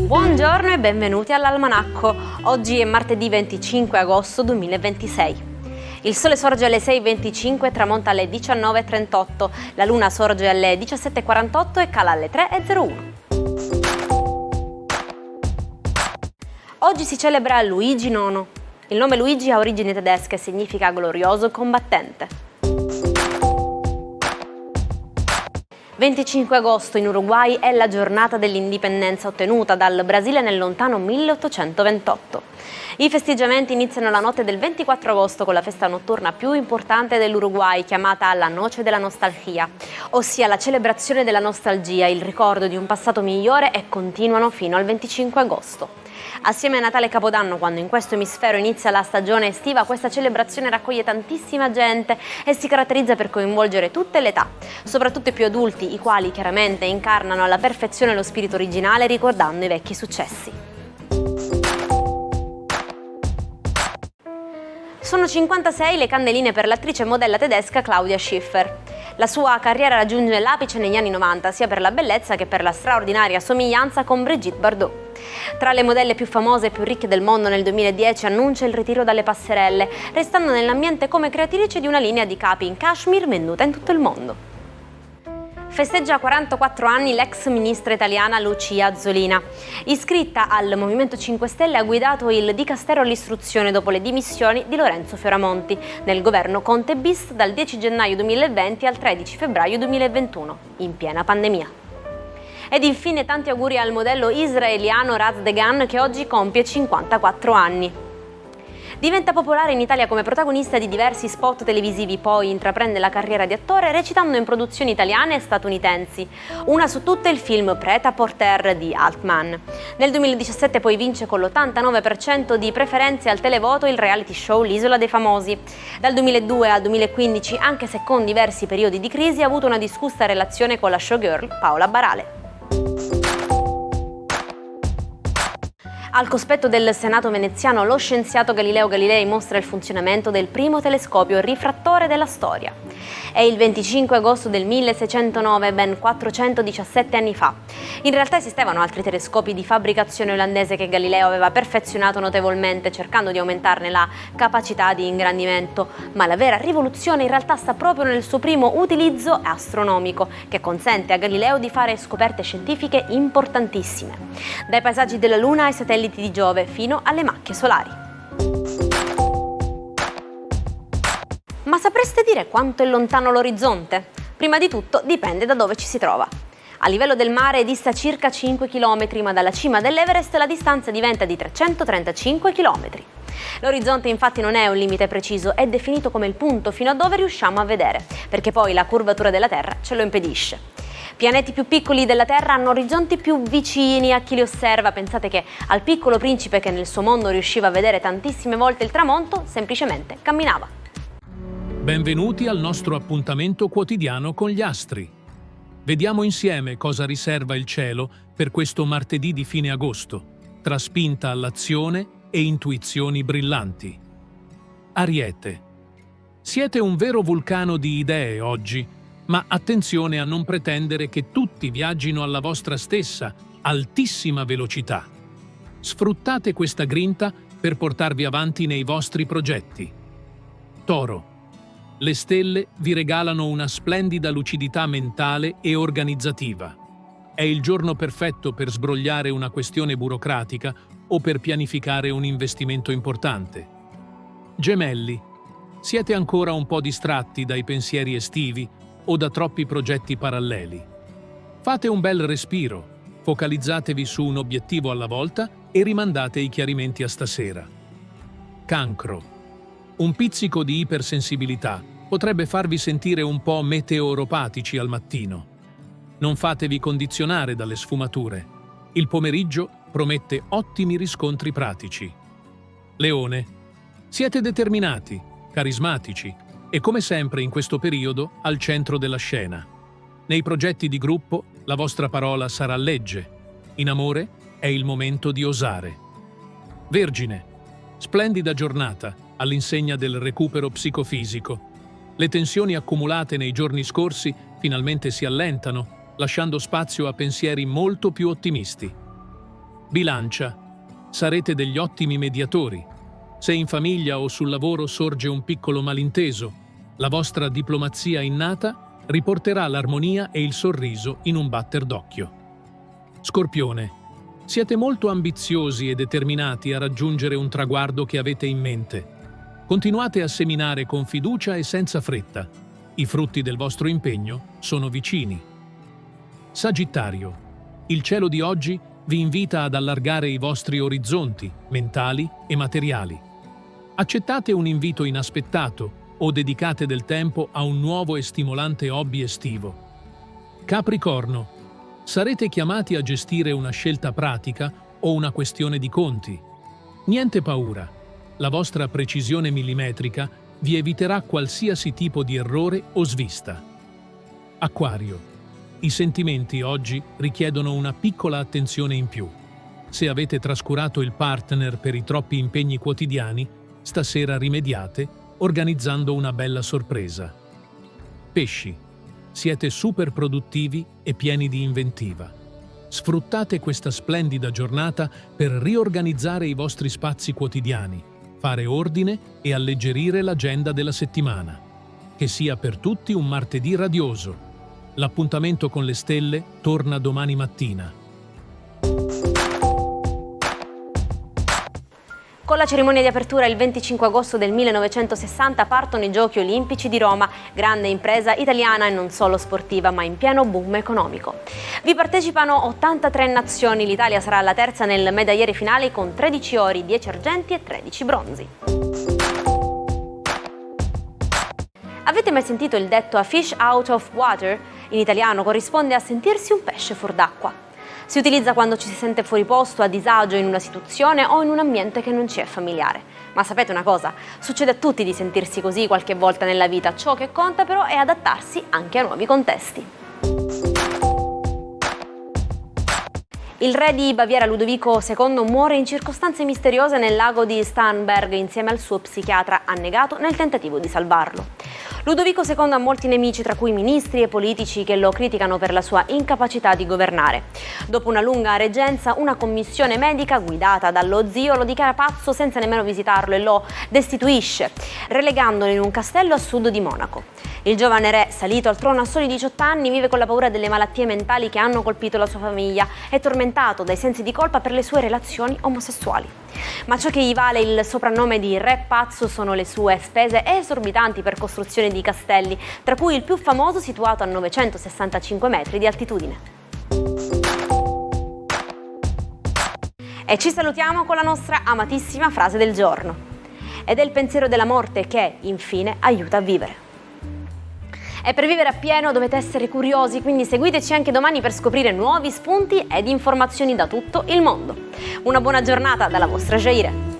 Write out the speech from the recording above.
Buongiorno e benvenuti all'Almanacco. Oggi è martedì 25 agosto 2026. Il sole sorge alle 6:25 e tramonta alle 19:38. La luna sorge alle 17:48 e cala alle 3:01. Oggi si celebra Luigi IX. Il nome Luigi ha origini tedesche e significa glorioso combattente. 25 agosto in Uruguay è la giornata dell'indipendenza ottenuta dal Brasile nel lontano 1828. I festeggiamenti iniziano la notte del 24 agosto con la festa notturna più importante dell'Uruguay, chiamata la Noche della Nostalgia, ossia la celebrazione della nostalgia, il ricordo di un passato migliore, e continuano fino al 25 agosto. Assieme a Natale e Capodanno, quando in questo emisfero inizia la stagione estiva, questa celebrazione raccoglie tantissima gente e si caratterizza per coinvolgere tutte le età, soprattutto i più adulti, i quali chiaramente incarnano alla perfezione lo spirito originale ricordando i vecchi successi. Sono 56 le candeline per l'attrice e modella tedesca Claudia Schiffer. La sua carriera raggiunge l'apice negli anni 90, sia per la bellezza che per la straordinaria somiglianza con Brigitte Bardot. Tra le modelle più famose e più ricche del mondo, nel 2010 annuncia il ritiro dalle passerelle, restando nell'ambiente come creatrice di una linea di capi in cashmere venduta in tutto il mondo. Festeggia 44 anni l'ex ministra italiana Lucia Azzolina. Iscritta al Movimento 5 Stelle, ha guidato il Dicastero all'istruzione dopo le dimissioni di Lorenzo Fioramonti nel governo Conte bis dal 10 gennaio 2020 al 13 febbraio 2021, in piena pandemia. Ed infine tanti auguri al modello israeliano Raz Degan, che oggi compie 54 anni. Diventa popolare in Italia come protagonista di diversi spot televisivi, poi intraprende la carriera di attore recitando in produzioni italiane e statunitensi. Una su tutte il film Prêt-à-porter di Altman. Nel 2017 poi vince con l'89% di preferenze al televoto il reality show L'Isola dei Famosi. Dal 2002 al 2015, anche se con diversi periodi di crisi, ha avuto una discussa relazione con la showgirl Paola Barale. Al cospetto del Senato veneziano, lo scienziato Galileo Galilei mostra il funzionamento del primo telescopio rifrattore della storia. È il 25 agosto del 1609, ben 417 anni fa. In realtà esistevano altri telescopi di fabbricazione olandese che Galileo aveva perfezionato notevolmente, cercando di aumentarne la capacità di ingrandimento. Ma la vera rivoluzione in realtà sta proprio nel suo primo utilizzo astronomico, che consente a Galileo di fare scoperte scientifiche importantissime. Dai paesaggi della Luna ai satelliti di Giove fino alle macchie solari. Ma sapreste dire quanto è lontano l'orizzonte? Prima di tutto dipende da dove ci si trova. A livello del mare dista circa 5 km, ma dalla cima dell'Everest la distanza diventa di 335 km. L'orizzonte infatti non è un limite preciso, è definito come il punto fino a dove riusciamo a vedere, perché poi la curvatura della Terra ce lo impedisce. Pianeti più piccoli della Terra hanno orizzonti più vicini a chi li osserva. Pensate che al Piccolo Principe, che nel suo mondo riusciva a vedere tantissime volte il tramonto, semplicemente camminava. Benvenuti al nostro appuntamento quotidiano con gli astri. Vediamo insieme cosa riserva il cielo per questo martedì di fine agosto, tra spinta all'azione e intuizioni brillanti. Ariete. Siete un vero vulcano di idee oggi, ma attenzione a non pretendere che tutti viaggino alla vostra stessa, altissima velocità. Sfruttate questa grinta per portarvi avanti nei vostri progetti. Toro. Le stelle vi regalano una splendida lucidità mentale e organizzativa. È il giorno perfetto per sbrogliare una questione burocratica o per pianificare un investimento importante. Gemelli. Siete ancora un po' distratti dai pensieri estivi o da troppi progetti paralleli. Fate un bel respiro, focalizzatevi su un obiettivo alla volta e rimandate i chiarimenti a stasera. Cancro. Un pizzico di ipersensibilità potrebbe farvi sentire un po' meteoropatici al mattino. Non fatevi condizionare dalle sfumature. Il pomeriggio promette ottimi riscontri pratici. Leone. Siete determinati, carismatici e come sempre in questo periodo al centro della scena. Nei progetti di gruppo la vostra parola sarà legge. In amore è il momento di osare. Vergine. Splendida giornata all'insegna del recupero psicofisico. Le tensioni accumulate nei giorni scorsi finalmente si allentano, lasciando spazio a pensieri molto più ottimisti. Bilancia. Sarete degli ottimi mediatori. Se in famiglia o sul lavoro sorge un piccolo malinteso, la vostra diplomazia innata riporterà l'armonia e il sorriso in un batter d'occhio. Scorpione. Siete molto ambiziosi e determinati a raggiungere un traguardo che avete in mente. Continuate a seminare con fiducia e senza fretta. I frutti del vostro impegno sono vicini. Sagittario. Il cielo di oggi vi invita ad allargare i vostri orizzonti mentali e materiali. Accettate un invito inaspettato o dedicate del tempo a un nuovo e stimolante hobby estivo. Capricorno. Sarete chiamati a gestire una scelta pratica o una questione di conti. Niente paura. La vostra precisione millimetrica vi eviterà qualsiasi tipo di errore o svista. Acquario. I sentimenti oggi richiedono una piccola attenzione in più. Se avete trascurato il partner per i troppi impegni quotidiani, stasera rimediate organizzando una bella sorpresa. Pesci. Siete super produttivi e pieni di inventiva. Sfruttate questa splendida giornata per riorganizzare i vostri spazi quotidiani, fare ordine e alleggerire l'agenda della settimana. Che sia per tutti un martedì radioso. L'appuntamento con le stelle torna domani mattina. Con la cerimonia di apertura il 25 agosto del 1960 partono i Giochi Olimpici di Roma, grande impresa italiana e non solo sportiva, ma in pieno boom economico. Vi partecipano 83 nazioni, l'Italia sarà la terza nel medagliere finale con 13 ori, 10 argenti e 13 bronzi. Avete mai sentito il detto "a fish out of water"? In italiano corrisponde a sentirsi un pesce fuor d'acqua. Si utilizza quando ci si sente fuori posto, a disagio in una situazione o in un ambiente che non ci è familiare. Ma sapete una cosa? Succede a tutti di sentirsi così qualche volta nella vita. Ciò che conta però è adattarsi anche a nuovi contesti. Il re di Baviera Ludovico II muore in circostanze misteriose nel lago di Starnberg insieme al suo psichiatra annegato nel tentativo di salvarlo. Ludovico II ha molti nemici, tra cui ministri e politici che lo criticano per la sua incapacità di governare. Dopo una lunga reggenza, una commissione medica guidata dallo zio lo dichiara pazzo senza nemmeno visitarlo e lo destituisce, relegandolo in un castello a sud di Monaco. Il giovane re, salito al trono a soli 18 anni, vive con la paura delle malattie mentali che hanno colpito la sua famiglia e tormentato dai sensi di colpa per le sue relazioni omosessuali. Ma ciò che gli vale il soprannome di Re Pazzo sono le sue spese esorbitanti per costruzione di castelli, tra cui il più famoso situato a 965 metri di altitudine. E ci salutiamo con la nostra amatissima frase del giorno. Ed è il pensiero della morte che, infine, aiuta a vivere. E per vivere appieno dovete essere curiosi, quindi seguiteci anche domani per scoprire nuovi spunti ed informazioni da tutto il mondo. Una buona giornata dalla vostra Jaire.